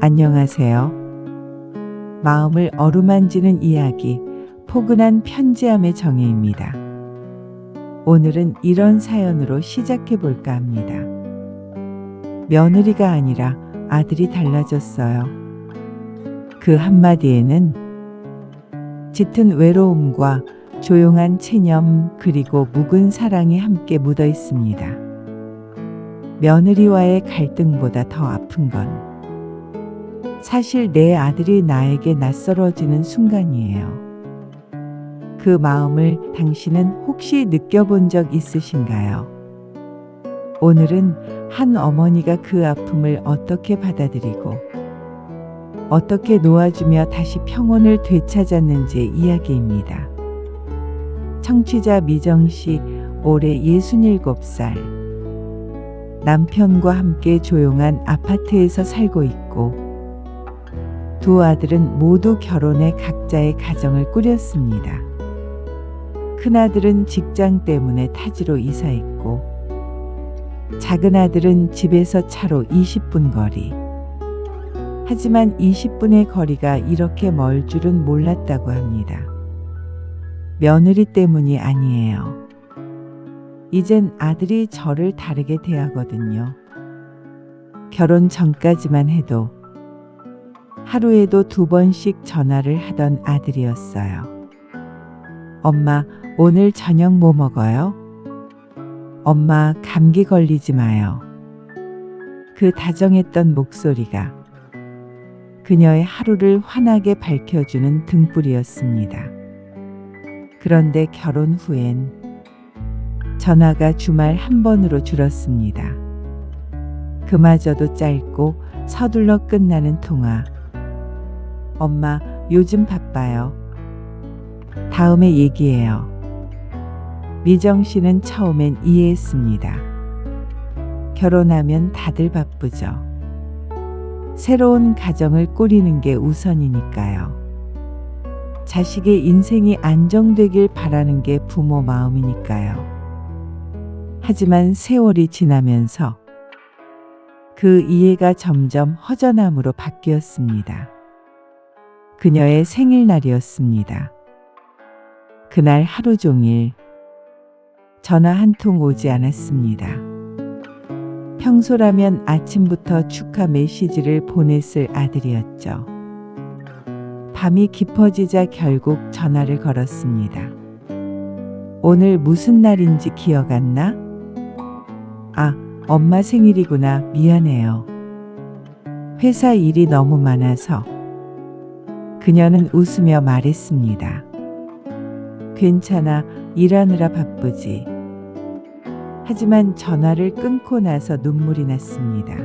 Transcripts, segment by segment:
안녕하세요. 마음을 어루만지는 이야기, 포근한 편지함의 정혜입니다. 오늘은 이런 사연으로 시작해 볼까 합니다. 며느리가 아니라 아들이 달라졌어요. 그 한마디에는 짙은 외로움과 조용한 체념 그리고 묵은 사랑이 함께 묻어 있습니다. 며느리와의 갈등보다 더 아픈 건 사실 내 아들이 나에게 낯설어지는 순간이에요. 그 마음을 당신은 혹시 느껴본 적 있으신가요? 오늘은 한 어머니가 그 아픔을 어떻게 받아들이고 어떻게 놓아주며 다시 평온을 되찾았는지의 이야기입니다. 청취자 미정 씨, 올해 67살. 남편과 함께 조용한 아파트에서 살고 있고 두 아들은 모두 결혼해 각자의 가정을 꾸렸습니다. 큰아들은 직장 때문에 타지로 이사했고 작은 아들은 집에서 차로 20분 거리. 하지만 20분의 거리가 이렇게 멀 줄은 몰랐다고 합니다. 며느리 때문이 아니에요. 이젠 아들이 저를 다르게 대하거든요. 결혼 전까지만 해도 하루에도 2번씩 전화를 하던 아들이었어요. 엄마, 오늘 저녁 뭐 먹어요? 엄마, 감기 걸리지 마요. 그 다정했던 목소리가 그녀의 하루를 환하게 밝혀주는 등불이었습니다. 그런데 결혼 후엔 전화가 주말 한 번으로 줄었습니다. 그마저도 짧고 서둘러 끝나는 통화. 엄마, 요즘 바빠요. 다음에 얘기해요. 미정 씨는 처음엔 이해했습니다. 결혼하면 다들 바쁘죠. 새로운 가정을 꾸리는 게 우선이니까요. 자식의 인생이 안정되길 바라는 게 부모 마음이니까요. 하지만 세월이 지나면서 그 이해가 점점 허전함으로 바뀌었습니다. 그녀의 생일날이었습니다. 그날 하루 종일 전화 한 통 오지 않았습니다. 평소라면 아침부터 축하 메시지를 보냈을 아들이었죠. 밤이 깊어지자 결국 전화를 걸었습니다. 오늘 무슨 날인지 기억 안 나? 아, 엄마 생일이구나. 미안해요. 회사 일이 너무 많아서. 그녀는 웃으며 말했습니다. 괜찮아, 일하느라 바쁘지. 하지만 전화를 끊고 나서 눈물이 났습니다.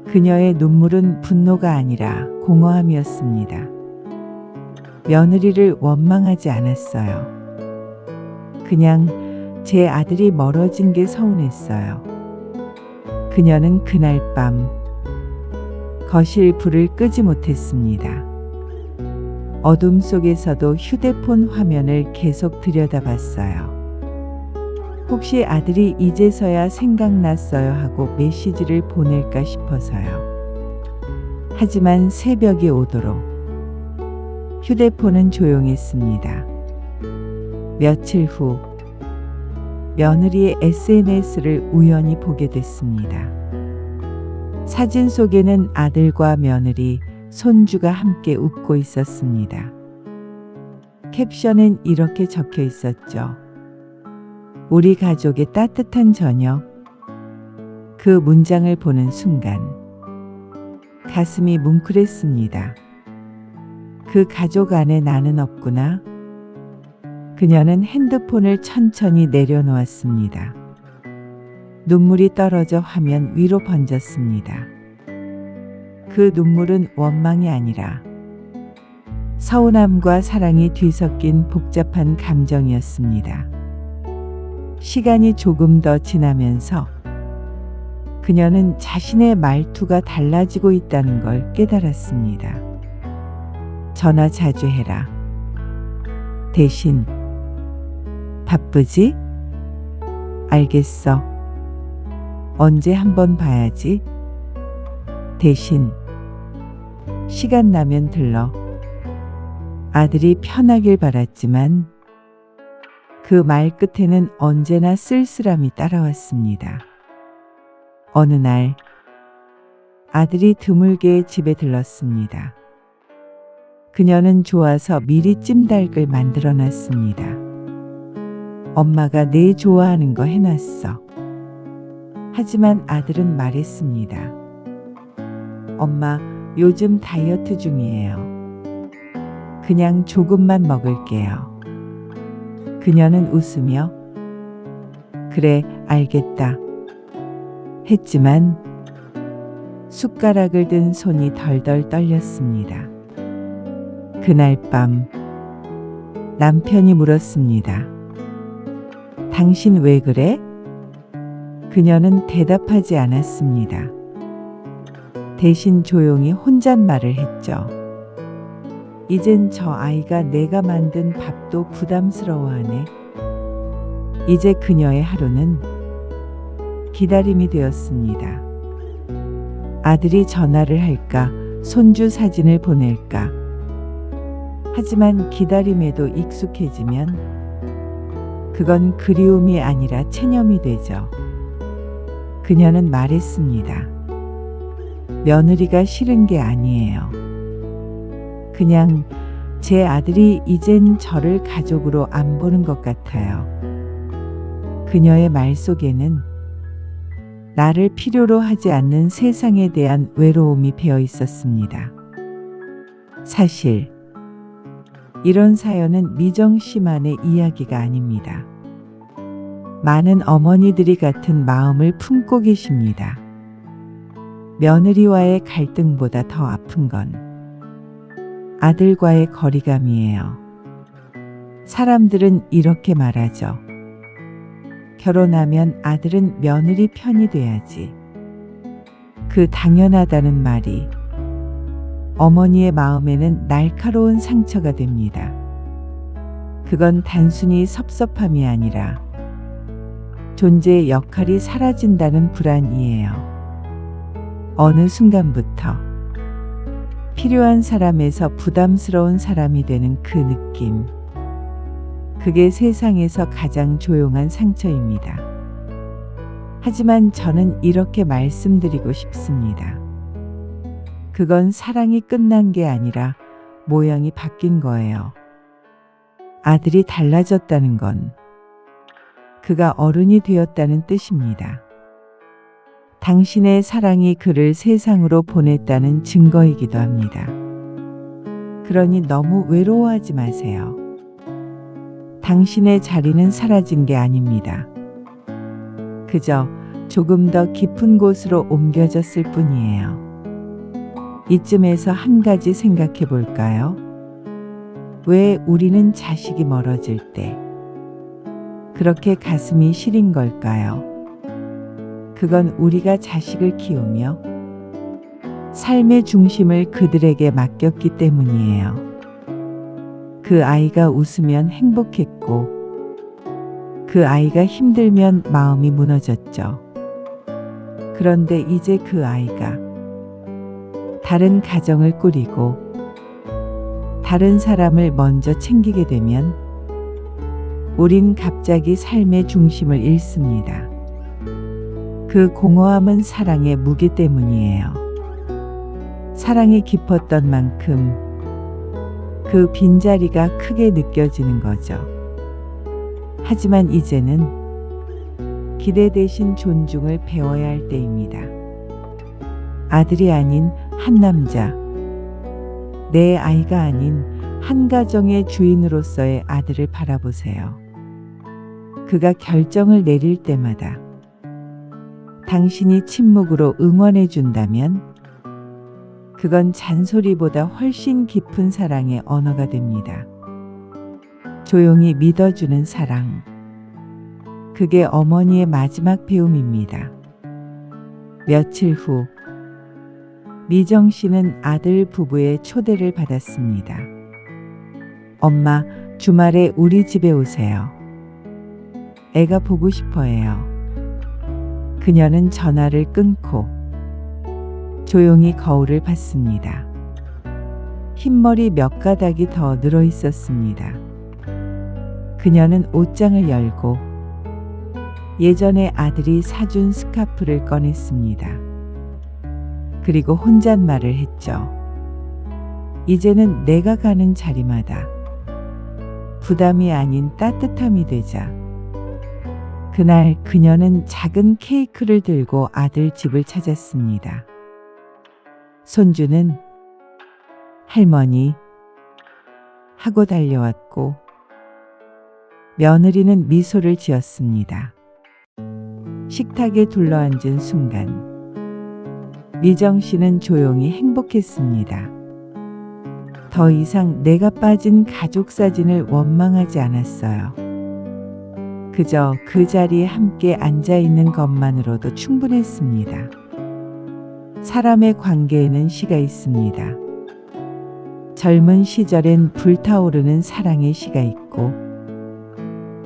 그녀의 눈물은 분노가 아니라 공허함이었습니다. 며느리를 원망하지 않았어요. 그냥 제 아들이 멀어진 게 서운했어요. 그녀는 그날 밤 거실 불을 끄지 못했습니다. 어둠 속에서도 휴대폰 화면을 계속 들여다봤어요. 혹시 아들이 이제서야 생각났어요 하고 메시지를 보낼까 싶어서요. 하지만 새벽이 오도록 휴대폰은 조용했습니다. 며칠 후 며느리의 SNS를 우연히 보게 됐습니다. 사진 속에는 아들과 며느리, 손주가 함께 웃고 있었습니다. 캡션엔 이렇게 적혀 있었죠. 우리 가족의 따뜻한 저녁. 그 문장을 보는 순간 가슴이 뭉클했습니다. 그 가족 안에 나는 없구나. 그녀는 핸드폰을 천천히 내려놓았습니다. 눈물이 떨어져 화면 위로 번졌습니다. 그 눈물은 원망이 아니라 서운함과 사랑이 뒤섞인 복잡한 감정이었습니다. 시간이 조금 더 지나면서 그녀는 자신의 말투가 달라지고 있다는 걸 깨달았습니다. 전화 자주 해라. 대신 바쁘지? 알겠어. 언제 한번 봐야지. 대신 시간 나면 들러. 아들이 편하길 바랐지만 그 말 끝에는 언제나 쓸쓸함이 따라왔습니다. 어느 날 아들이 드물게 집에 들렀습니다. 그녀는 좋아서 미리 찜닭을 만들어 놨습니다. 엄마가 내 좋아하는 거 해놨어. 하지만 아들은 말했습니다. 엄마, 요즘 다이어트 중이에요. 그냥 조금만 먹을게요. 그녀는 웃으며 그래, 알겠다. 했지만 숟가락을 든 손이 덜덜 떨렸습니다. 그날 밤 남편이 물었습니다. 당신 왜 그래? 그녀는 대답하지 않았습니다. 대신 조용히 혼잣말을 했죠. 이젠 저 아이가 내가 만든 밥도 부담스러워하네. 이제 그녀의 하루는 기다림이 되었습니다. 아들이 전화를 할까, 손주 사진을 보낼까. 하지만 기다림에도 익숙해지면 그건 그리움이 아니라 체념이 되죠. 그녀는 말했습니다. 며느리가 싫은 게 아니에요. 그냥 제 아들이 이젠 저를 가족으로 안 보는 것 같아요. 그녀의 말 속에는 나를 필요로 하지 않는 세상에 대한 외로움이 배어 있었습니다. 사실 이런 사연은 미정 씨만의 이야기가 아닙니다. 많은 어머니들이 같은 마음을 품고 계십니다. 며느리와의 갈등보다 더 아픈 건 아들과의 거리감이에요. 사람들은 이렇게 말하죠. 결혼하면 아들은 며느리 편이 돼야지. 그 당연하다는 말이 어머니의 마음에는 날카로운 상처가 됩니다. 그건 단순히 섭섭함이 아니라 존재의 역할이 사라진다는 불안이에요. 어느 순간부터 필요한 사람에서 부담스러운 사람이 되는 그 느낌. 그게 세상에서 가장 조용한 상처입니다. 하지만 저는 이렇게 말씀드리고 싶습니다. 그건 사랑이 끝난 게 아니라 모양이 바뀐 거예요. 아들이 달라졌다는 건 그가 어른이 되었다는 뜻입니다. 당신의 사랑이 그를 세상으로 보냈다는 증거이기도 합니다. 그러니 너무 외로워하지 마세요. 당신의 자리는 사라진 게 아닙니다. 그저 조금 더 깊은 곳으로 옮겨졌을 뿐이에요. 이쯤에서 한 가지 생각해 볼까요? 왜 우리는 자식이 멀어질 때 그렇게 가슴이 시린 걸까요? 그건 우리가 자식을 키우며 삶의 중심을 그들에게 맡겼기 때문이에요. 그 아이가 웃으면 행복했고 그 아이가 힘들면 마음이 무너졌죠. 그런데 이제 그 아이가 다른 가정을 꾸리고 다른 사람을 먼저 챙기게 되면 우린 갑자기 삶의 중심을 잃습니다. 그 공허함은 사랑의 무게 때문이에요. 사랑이 깊었던 만큼 그 빈자리가 크게 느껴지는 거죠. 하지만 이제는 기대 대신 존중을 배워야 할 때입니다. 아들이 아닌 한 남자, 내 아이가 아닌 한 가정의 주인으로서의 아들을 바라보세요. 그가 결정을 내릴 때마다 당신이 침묵으로 응원해 준다면 그건 잔소리보다 훨씬 깊은 사랑의 언어가 됩니다. 조용히 믿어주는 사랑. 그게 어머니의 마지막 배움입니다. 며칠 후 미정 씨는 아들 부부의 초대를 받았습니다. 엄마, 주말에 우리 집에 오세요. 애가 보고 싶어 해요. 그녀는 전화를 끊고 조용히 거울을 봤습니다. 흰머리 몇 가닥이 더 늘어 있었습니다. 그녀는 옷장을 열고 예전에 아들이 사준 스카프를 꺼냈습니다. 그리고 혼잣말을 했죠. 이제는 내가 가는 자리마다 부담이 아닌 따뜻함이 되자. 그날 그녀는 작은 케이크를 들고 아들 집을 찾았습니다. 손주는 할머니 하고 달려왔고 며느리는 미소를 지었습니다. 식탁에 둘러앉은 순간 미정 씨는 조용히 행복했습니다. 더 이상 내가 빠진 가족 사진을 원망하지 않았어요. 그저 그 자리에 함께 앉아 있는 것만으로도 충분했습니다. 사람의 관계에는 시가 있습니다. 젊은 시절엔 불타오르는 사랑의 시가 있고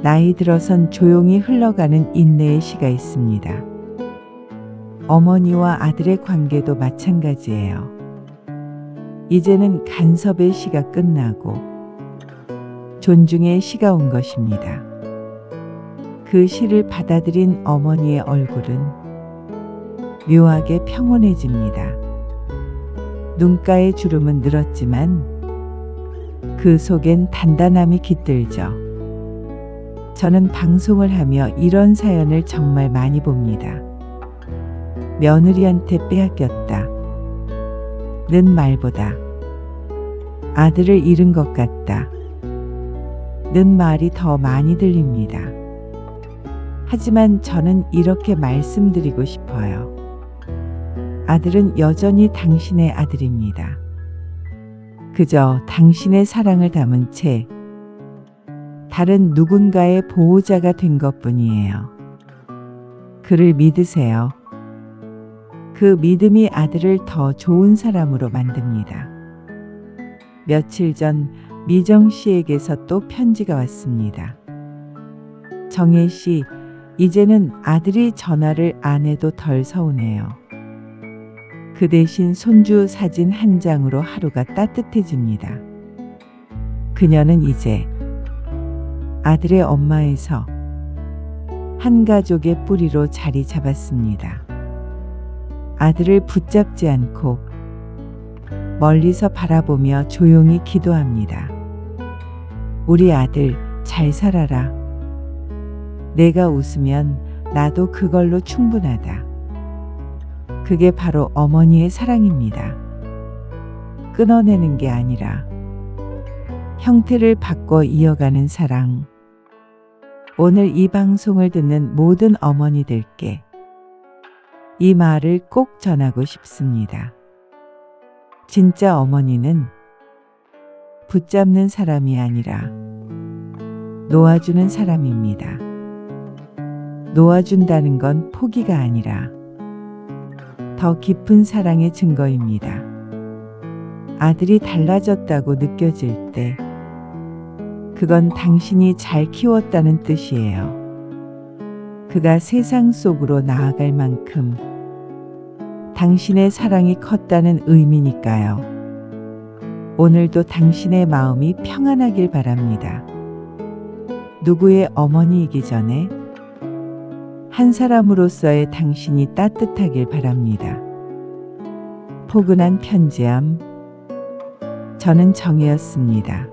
나이 들어선 조용히 흘러가는 인내의 시가 있습니다. 어머니와 아들의 관계도 마찬가지예요. 이제는 간섭의 시가 끝나고 존중의 시가 온 것입니다. 그 시를 받아들인 어머니의 얼굴은 묘하게 평온해집니다. 눈가의 주름은 늘었지만 그 속엔 단단함이 깃들죠. 저는 방송을 하며 이런 사연을 정말 많이 봅니다. 며느리한테 빼앗겼다 는 말보다 아들을 잃은 것 같다 는 말이 더 많이 들립니다. 하지만 저는 이렇게 말씀드리고 싶어요. 아들은 여전히 당신의 아들입니다. 그저 당신의 사랑을 담은 채 다른 누군가의 보호자가 된 것뿐이에요. 그를 믿으세요. 그 믿음이 아들을 더 좋은 사람으로 만듭니다. 며칠 전 미정 씨에게서 또 편지가 왔습니다. 정혜 씨, 이제는 아들이 전화를 안 해도 덜 서운해요. 그 대신 손주 사진 한 장으로 하루가 따뜻해집니다. 그녀는 이제 아들의 엄마에서 한 가족의 뿌리로 자리 잡았습니다. 아들을 붙잡지 않고 멀리서 바라보며 조용히 기도합니다. 우리 아들 잘 살아라. 내가 웃으면 나도 그걸로 충분하다. 그게 바로 어머니의 사랑입니다. 끊어내는 게 아니라 형태를 바꿔 이어가는 사랑. 오늘 이 방송을 듣는 모든 어머니들께 이 말을 꼭 전하고 싶습니다. 진짜 어머니는 붙잡는 사람이 아니라 놓아주는 사람입니다. 놓아준다는 건 포기가 아니라 더 깊은 사랑의 증거입니다. 아들이 달라졌다고 느껴질 때 그건 당신이 잘 키웠다는 뜻이에요. 그가 세상 속으로 나아갈 만큼 당신의 사랑이 컸다는 의미니까요. 오늘도 당신의 마음이 평안하길 바랍니다. 누구의 어머니이기 전에 한 사람으로서의 당신이 따뜻하길 바랍니다. 포근한 편지함. 저는 정혜였습니다.